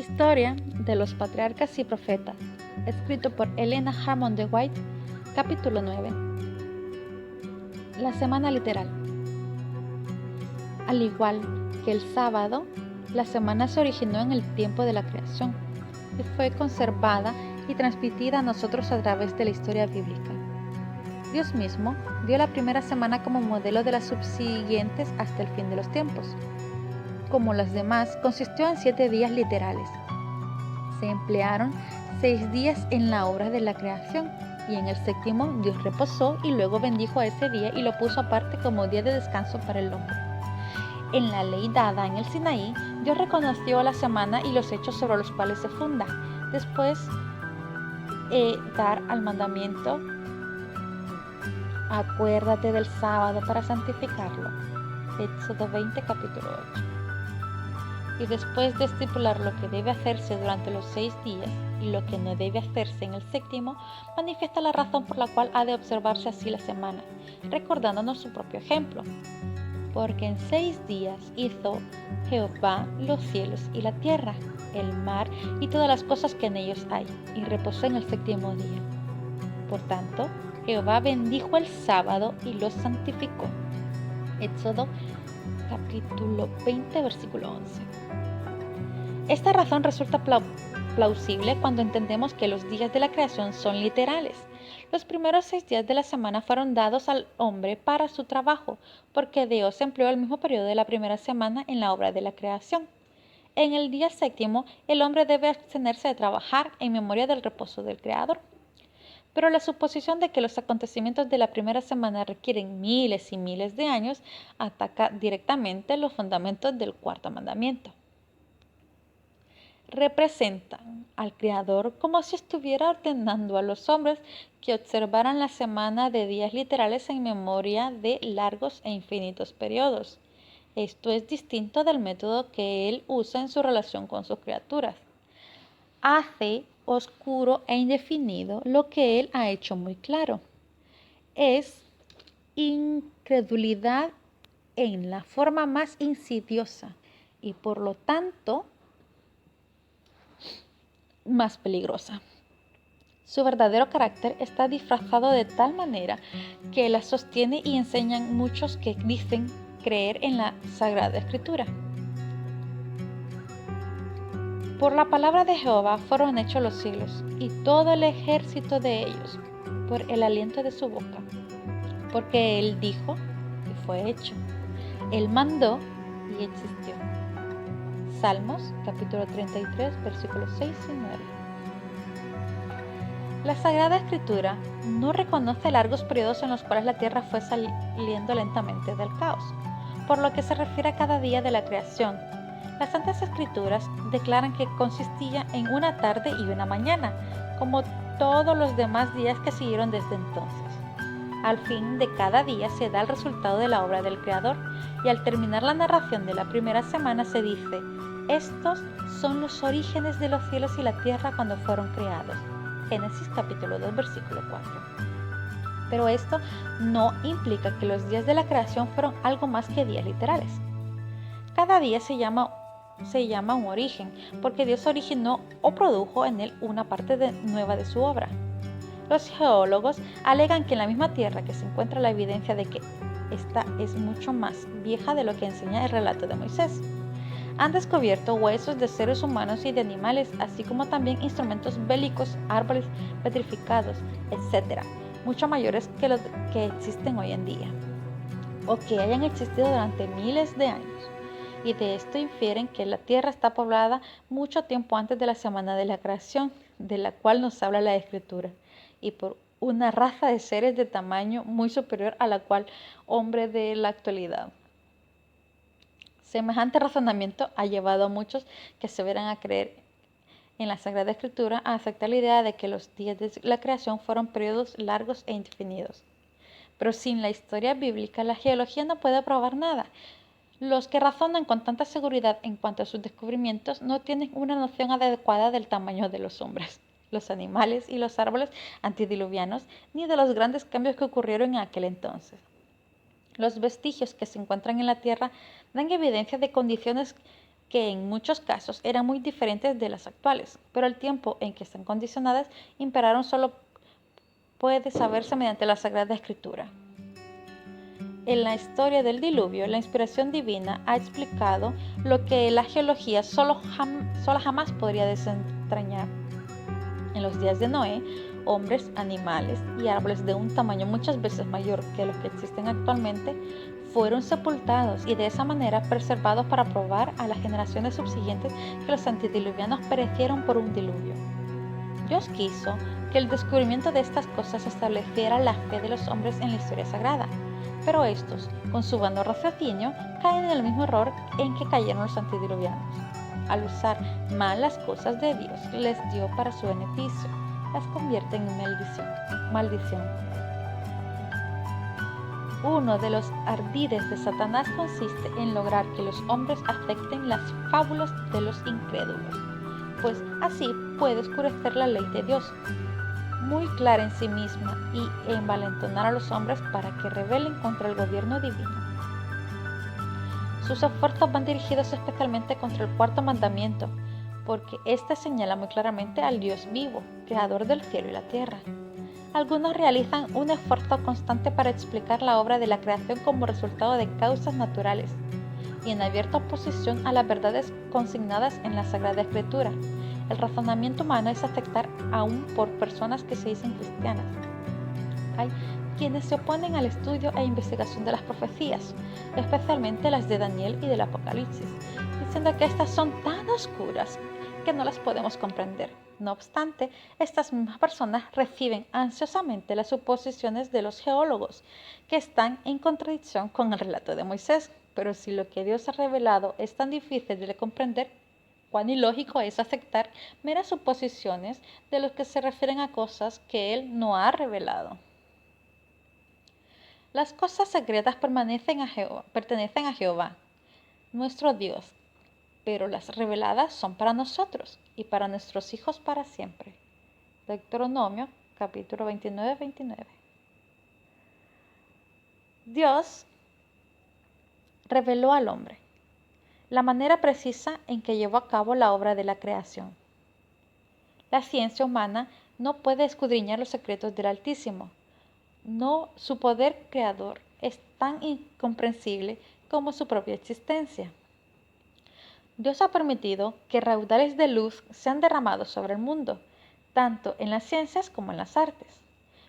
Historia de los Patriarcas y Profetas, escrito por Helena Hammond de White, capítulo 9. La semana literal. Al igual que el sábado, la semana se originó en el tiempo de la creación y fue conservada y transmitida a nosotros a través de la historia bíblica. Dios mismo dio la primera semana como modelo de las subsiguientes hasta el fin de los tiempos. Como las demás, consistió en 7 días literales. Se emplearon 6 días en la obra de la creación, y en el séptimo Dios reposó y luego bendijo a ese día y lo puso aparte como día de descanso para el hombre. En la ley dada en el Sinaí, Dios reconoció la semana y los hechos sobre los cuales se funda. Después dar al mandamiento: acuérdate del sábado para santificarlo. Éxodo 20, capítulo 8. Y después de estipular lo que debe hacerse durante los 6 días y lo que no debe hacerse en el séptimo, manifiesta la razón por la cual ha de observarse así la semana, recordándonos su propio ejemplo. Porque en 6 días hizo Jehová los cielos y la tierra, el mar y todas las cosas que en ellos hay, y reposó en el séptimo día. Por tanto, Jehová bendijo el sábado y lo santificó. Éxodo capítulo 20, versículo 11. Esta razón resulta plausible cuando entendemos que los días de la creación son literales. Los primeros 6 días de la semana fueron dados al hombre para su trabajo, porque Dios empleó el mismo periodo de la primera semana en la obra de la creación. En el día séptimo, el hombre debe abstenerse de trabajar en memoria del reposo del Creador. Pero la suposición de que los acontecimientos de la primera semana requieren miles y miles de años ataca directamente los fundamentos del cuarto mandamiento. Representan al Creador como si estuviera ordenando a los hombres que observaran la semana de días literales en memoria de largos e infinitos periodos. Esto es distinto del método que Él usa en su relación con sus criaturas. Hace oscuro e indefinido lo que Él ha hecho muy claro. Es incredulidad en la forma más insidiosa y por lo tanto más peligrosa. Su verdadero carácter está disfrazado de tal manera que la sostiene y enseñan muchos que dicen creer en la Sagrada Escritura. Por la palabra de Jehová fueron hechos los siglos, y todo el ejército de ellos, por el aliento de su boca. Porque Él dijo, y fue hecho. Él mandó, y existió. Salmos, capítulo 33, versículos 6 y 9. La Sagrada Escritura no reconoce largos periodos en los cuales la tierra fue saliendo lentamente del caos. Por lo que se refiere a cada día de la creación, las Santas Escrituras declaran que consistía en una tarde y una mañana, como todos los demás días que siguieron desde entonces. Al fin de cada día se da el resultado de la obra del Creador, y al terminar la narración de la primera semana se dice: estos son los orígenes de los cielos y la tierra cuando fueron creados. Génesis capítulo 2, versículo 4. Pero esto no implica que los días de la creación fueron algo más que días literales. Cada día se llama un origen, porque Dios originó o produjo en él una parte nueva de su obra. Los geólogos alegan que en la misma tierra que se encuentra la evidencia de que esta es mucho más vieja de lo que enseña el relato de Moisés. Han descubierto huesos de seres humanos y de animales, así como también instrumentos bélicos, árboles petrificados, etc., mucho mayores que los que existen hoy en día, o que hayan existido durante miles de años. Y de esto infieren que la tierra está poblada mucho tiempo antes de la semana de la creación, de la cual nos habla la Escritura, y por una raza de seres de tamaño muy superior a la cual hombre de la actualidad. Semejante razonamiento ha llevado a muchos que se verán a creer en la Sagrada Escritura a aceptar la idea de que los días de la creación fueron periodos largos e indefinidos. Pero sin la historia bíblica, la geología no puede probar nada. Los que razonan con tanta seguridad en cuanto a sus descubrimientos no tienen una noción adecuada del tamaño de los hombres, los animales y los árboles antediluvianos, ni de los grandes cambios que ocurrieron en aquel entonces. Los vestigios que se encuentran en la tierra dan evidencia de condiciones que en muchos casos eran muy diferentes de las actuales, pero el tiempo en que están condicionadas imperaron solo puede saberse mediante la Sagrada Escritura. En la historia del diluvio, la inspiración divina ha explicado lo que la geología sola jamás podría desentrañar. En los días de Noé, hombres, animales y árboles de un tamaño muchas veces mayor que los que existen actualmente fueron sepultados y de esa manera preservados para probar a las generaciones subsiguientes que los antediluvianos perecieron por un diluvio. Dios quiso que el descubrimiento de estas cosas estableciera la fe de los hombres en la historia sagrada, pero estos, con su vano raciocinio, caen en el mismo error en que cayeron los antediluvianos. Al usar mal las cosas de Dios, les dio para su beneficio, las convierten en maldición. Uno de los ardides de Satanás consiste en lograr que los hombres acepten las fábulas de los incrédulos, pues así puede oscurecer la ley de Dios, muy clara en sí misma, y envalentonar a los hombres para que rebelen contra el gobierno divino. Sus esfuerzos van dirigidos especialmente contra el cuarto mandamiento, porque éste señala muy claramente al Dios vivo, creador del cielo y la tierra. Algunos realizan un esfuerzo constante para explicar la obra de la creación como resultado de causas naturales, y en abierta oposición a las verdades consignadas en la Sagrada Escritura. El razonamiento humano es aceptar aún por personas que se dicen cristianas. Hay quienes se oponen al estudio e investigación de las profecías, especialmente las de Daniel y del Apocalipsis, diciendo que estas son tan oscuras que no las podemos comprender. No obstante, estas mismas personas reciben ansiosamente las suposiciones de los geólogos, que están en contradicción con el relato de Moisés. Pero si lo que Dios ha revelado es tan difícil de comprender, cuán ilógico es aceptar meras suposiciones de los que se refieren a cosas que Él no ha revelado. Las cosas secretas pertenecen a Jehová, nuestro Dios, pero las reveladas son para nosotros y para nuestros hijos para siempre. Deuteronomio capítulo 29. Dios reveló al hombre la manera precisa en que llevó a cabo la obra de la creación. La ciencia humana no puede escudriñar los secretos del Altísimo. No, su poder creador es tan incomprensible como su propia existencia. Dios ha permitido que raudales de luz sean derramados sobre el mundo, tanto en las ciencias como en las artes.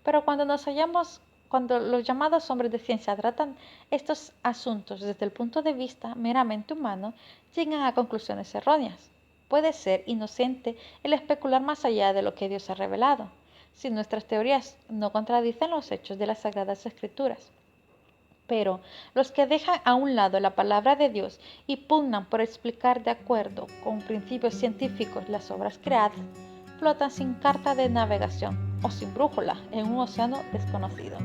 Pero cuando los llamados hombres de ciencia tratan estos asuntos desde el punto de vista meramente humano, llegan a conclusiones erróneas. Puede ser inocente el especular más allá de lo que Dios ha revelado, si nuestras teorías no contradicen los hechos de las Sagradas Escrituras. Pero los que dejan a un lado la palabra de Dios y pugnan por explicar de acuerdo con principios científicos las obras creadas, flotan sin carta de navegación o sin brújula en un océano desconocido.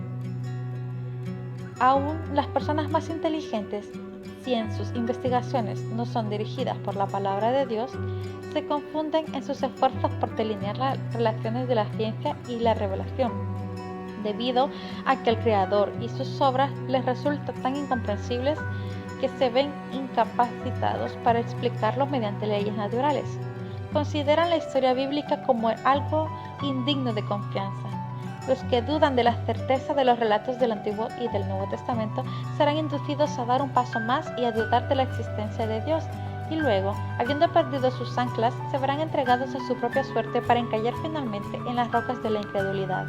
Aún las personas más inteligentes, si en sus investigaciones no son dirigidas por la palabra de Dios, se confunden en sus esfuerzos por delinear las relaciones de la ciencia y la revelación, debido a que el Creador y sus obras les resultan tan incomprensibles que se ven incapacitados para explicarlos mediante leyes naturales. Consideran la historia bíblica como algo indigno de confianza. Los que dudan de la certeza de los relatos del Antiguo y del Nuevo Testamento serán inducidos a dar un paso más y a dudar de la existencia de Dios, y luego, habiendo perdido sus anclas, se verán entregados a su propia suerte para encallar finalmente en las rocas de la incredulidad.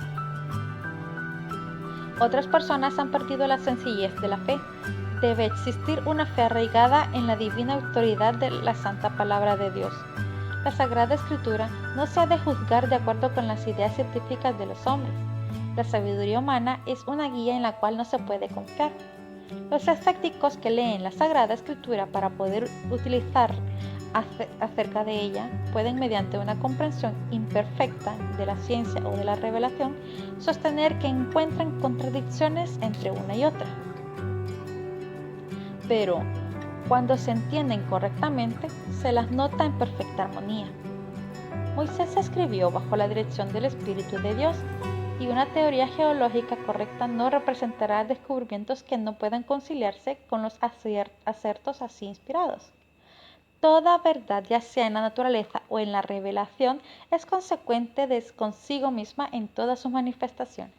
Otras personas han perdido la sencillez de la fe. Debe existir una fe arraigada en la divina autoridad de la santa palabra de Dios. La Sagrada Escritura no se ha de juzgar de acuerdo con las ideas científicas de los hombres. La sabiduría humana es una guía en la cual no se puede confiar. Los escépticos que leen la Sagrada Escritura para poder utilizar acerca de ella pueden, mediante una comprensión imperfecta de la ciencia o de la revelación, sostener que encuentran contradicciones entre una y otra. Pero cuando se entienden correctamente, se las nota en perfecta armonía. Moisés escribió bajo la dirección del Espíritu de Dios, y una teoría geológica correcta no representará descubrimientos que no puedan conciliarse con los acertos así inspirados. Toda verdad, ya sea en la naturaleza o en la revelación, es consecuente de consigo misma en todas sus manifestaciones.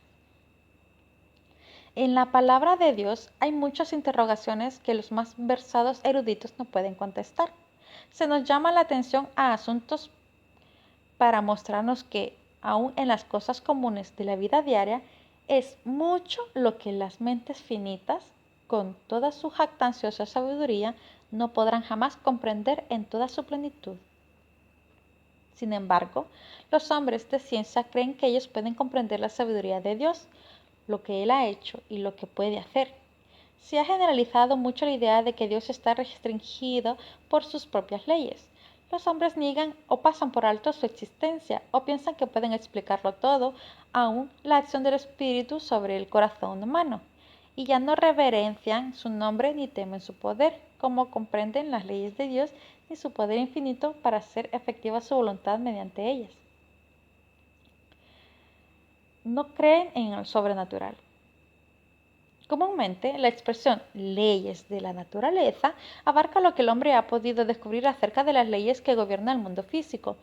En la palabra de Dios hay muchas interrogaciones que los más versados eruditos no pueden contestar. Se nos llama la atención a asuntos para mostrarnos que, aun en las cosas comunes de la vida diaria, es mucho lo que las mentes finitas, con toda su jactanciosa sabiduría, no podrán jamás comprender en toda su plenitud. Sin embargo, los hombres de ciencia creen que ellos pueden comprender la sabiduría de Dios, lo que Él ha hecho y lo que puede hacer. Se ha generalizado mucho la idea de que Dios está restringido por sus propias leyes. Los hombres niegan o pasan por alto su existencia o piensan que pueden explicarlo todo, aún la acción del Espíritu sobre el corazón humano, y ya no reverencian su nombre ni temen su poder, como comprenden las leyes de Dios ni su poder infinito para hacer efectiva su voluntad mediante ellas. No creen en el sobrenatural. Comúnmente, la expresión leyes de la naturaleza abarca lo que el hombre ha podido descubrir acerca de las leyes que gobiernan el mundo físico.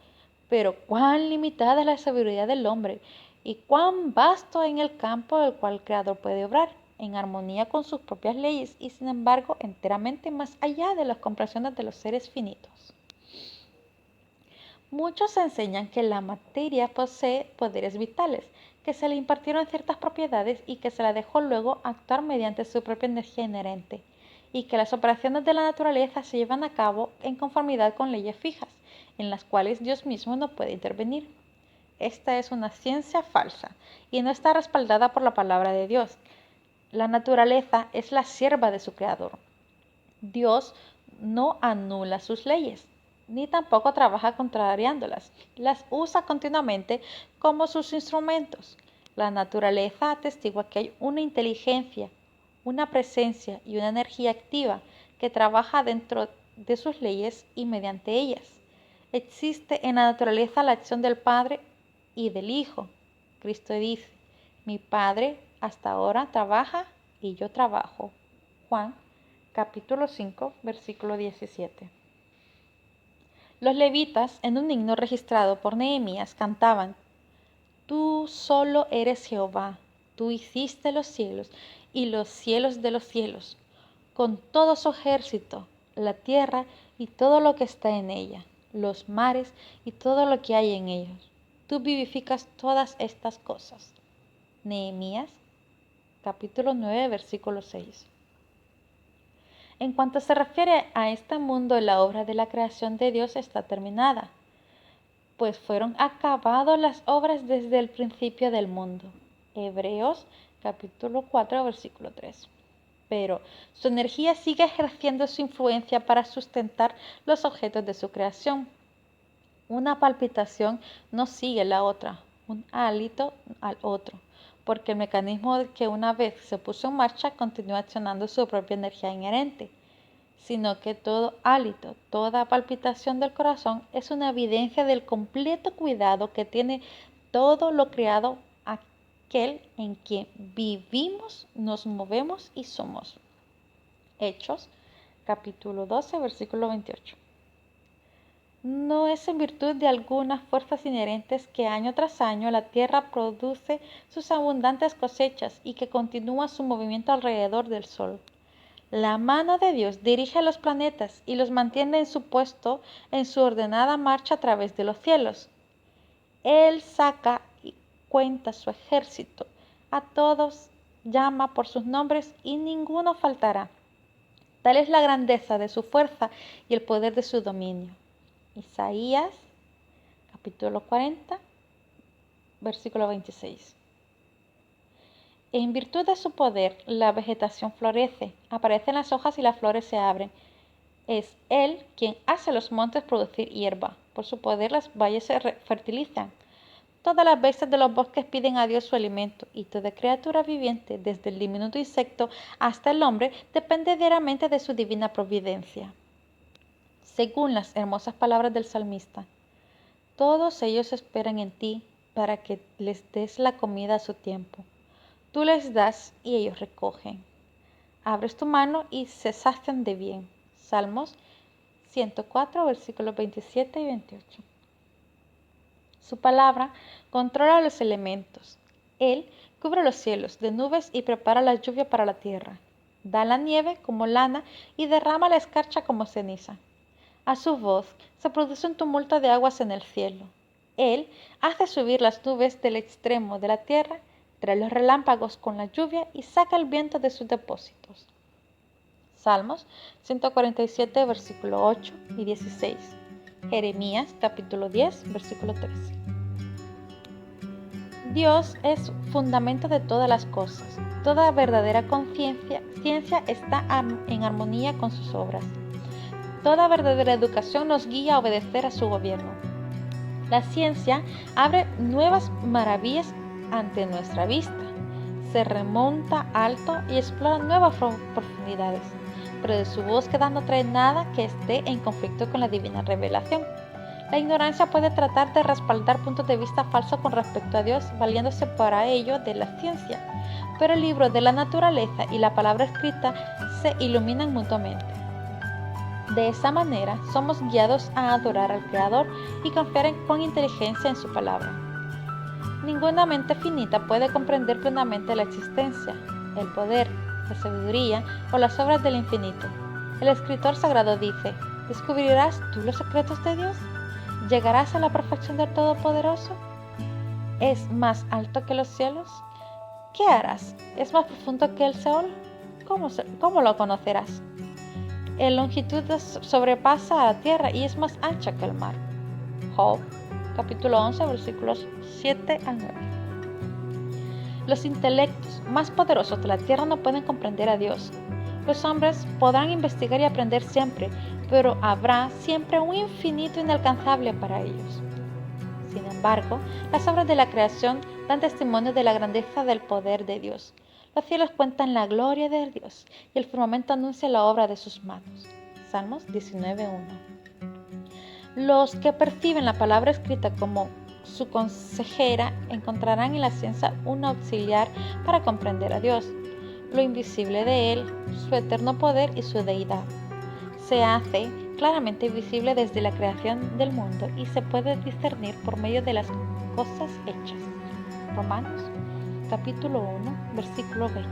Pero cuán limitada es la sabiduría del hombre y cuán vasto en el campo del cual el Creador puede obrar, en armonía con sus propias leyes y sin embargo enteramente más allá de las comprensiones de los seres finitos. Muchos enseñan que la materia posee poderes vitales, que se le impartieron ciertas propiedades y que se la dejó luego actuar mediante su propia energía inherente, y que las operaciones de la naturaleza se llevan a cabo en conformidad con leyes fijas, en las cuales Dios mismo no puede intervenir. Esta es una ciencia falsa y no está respaldada por la palabra de Dios. La naturaleza es la sierva de su Creador. Dios no anula sus leyes, ni tampoco trabaja contrariándolas. Las usa continuamente como sus instrumentos. La naturaleza atestigua que hay una inteligencia, una presencia y una energía activa que trabaja dentro de sus leyes y mediante ellas. Existe en la naturaleza la acción del Padre y del Hijo. Cristo dice, mi Padre hasta ahora trabaja y yo trabajo. Juan capítulo 5, versículo 17. Los levitas, en un himno registrado por Nehemías, cantaban, Tú solo eres Jehová, tú hiciste los cielos y los cielos de los cielos, con todo su ejército, la tierra y todo lo que está en ella, los mares y todo lo que hay en ellos. Tú vivificas todas estas cosas. Nehemías, capítulo 9, versículo 6. En cuanto se refiere a este mundo, la obra de la creación de Dios está terminada, pues fueron acabadas las obras desde el principio del mundo. Hebreos capítulo 4, versículo 3. Pero su energía sigue ejerciendo su influencia para sustentar los objetos de su creación. Una palpitación no sigue la otra, un hálito al otro, porque el mecanismo que una vez se puso en marcha continúa accionando su propia energía inherente, sino que todo hálito, toda palpitación del corazón es una evidencia del completo cuidado que tiene todo lo creado aquel en quien vivimos, nos movemos y somos. Hechos, capítulo 12, versículo 28. No es en virtud de algunas fuerzas inherentes que año tras año la tierra produce sus abundantes cosechas y que continúa su movimiento alrededor del sol. La mano de Dios dirige los planetas y los mantiene en su puesto en su ordenada marcha a través de los cielos. Él saca y cuenta su ejército, a todos llama por sus nombres y ninguno faltará. Tal es la grandeza de su fuerza y el poder de su dominio. Isaías, capítulo 40, versículo 26. En virtud de su poder, la vegetación florece, aparecen las hojas y las flores se abren. Es Él quien hace los montes producir hierba. Por su poder los valles se fertilizan. Todas las bestias de los bosques piden a Dios su alimento, y toda criatura viviente, desde el diminuto insecto hasta el hombre, depende diariamente de su divina providencia. Según las hermosas palabras del salmista, todos ellos esperan en ti para que les des la comida a su tiempo. Tú les das y ellos recogen. Abres tu mano y se sacian de bien. Salmos 104, versículos 27 y 28. Su palabra controla los elementos. Él cubre los cielos de nubes y prepara la lluvia para la tierra. Da la nieve como lana y derrama la escarcha como ceniza. A su voz se produce un tumulto de aguas en el cielo. Él hace subir las nubes del extremo de la tierra, trae los relámpagos con la lluvia y saca el viento de sus depósitos. Salmos 147, versículo 8 y 16. Jeremías capítulo 10, versículo 13. Dios es fundamento de todas las cosas. Toda verdadera ciencia está en armonía con sus obras. Toda verdadera educación nos guía a obedecer a su gobierno. La ciencia abre nuevas maravillas ante nuestra vista. Se remonta alto y explora nuevas profundidades, pero de su búsqueda no trae nada que esté en conflicto con la divina revelación. La ignorancia puede tratar de respaldar puntos de vista falsos con respecto a Dios, valiéndose para ello de la ciencia, pero el libro de la naturaleza y la palabra escrita se iluminan mutuamente. De esa manera, somos guiados a adorar al Creador y confiar con inteligencia en su palabra. Ninguna mente finita puede comprender plenamente la existencia, el poder, la sabiduría o las obras del infinito. El escritor sagrado dice: ¿descubrirás tú los secretos de Dios? ¿Llegarás a la perfección del Todopoderoso? ¿Es más alto que los cielos? ¿Qué harás? ¿Es más profundo que el Seol? ¿Cómo lo conocerás? En longitud sobrepasa a la tierra y es más ancha que el mar. Job, capítulo 11, versículos 7 al 9. Los intelectos más poderosos de la tierra no pueden comprender a Dios. Los hombres podrán investigar y aprender siempre, pero habrá siempre un infinito inalcanzable para ellos. Sin embargo, las obras de la creación dan testimonio de la grandeza del poder de Dios. Los cielos cuentan la gloria de Dios y el firmamento anuncia la obra de sus manos. Salmos 19:1. Los que perciben la palabra escrita como su consejera encontrarán en la ciencia un auxiliar para comprender a Dios, lo invisible de Él, su eterno poder y su deidad. Se hace claramente visible desde la creación del mundo y se puede discernir por medio de las cosas hechas. Romanos capítulo 1, versículo 20.